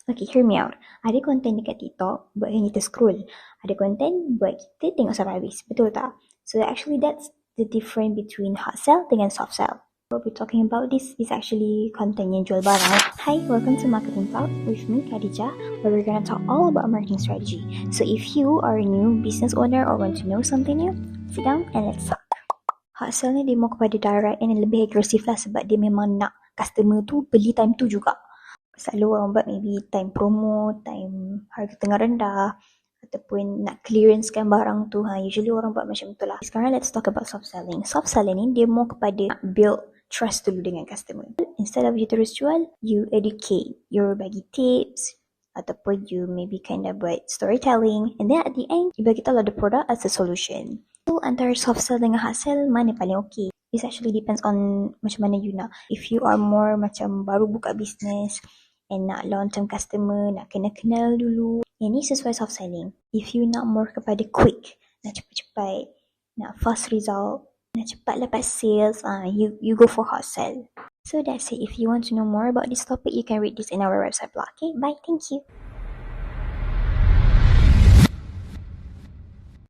Okay, hear me out. Ada konten dekat TikTok buatkan kita scroll. Ada konten buat kita tengok sampai habis. Betul tak? So actually that's the difference between hard sell dengan soft sell. What we're talking about this is actually content yang jual barang. Hi, welcome to Marketing Talk with me, Khadijah, where we're gonna talk all about marketing strategy. So if you are a new business owner or want to know something new, sit down and let's talk. Hard sell ni dia mau kepada direct and lebih agresif lah sebab dia memang nak customer tu beli time tu juga. Selalu orang buat maybe time promo, time harga tengah rendah ataupun nak clearancekan barang tu. Usually orang buat macam tu lah. Sekarang let's talk about soft selling. Soft selling ni dia more kepada nak build trust dulu dengan customer. Instead of you terus jual, you educate. You bagi tips ataupun you maybe kind of buat storytelling, and then at the end you bagi tahu the product as a solution. So antara soft sell dengan hard sell mana paling okay? It actually depends on macam mana you nak. If you are more macam baru buka business and nak long term customer, nak kenal dulu, ini sesuai soft selling. If you nak more kepada quick, nak cepat-cepat, nak fast result, nak cepat dapat sales, you go for hard sell. So that's it. If you want to know more about this topic, you can read this in our website blog. Okay, bye. Thank you.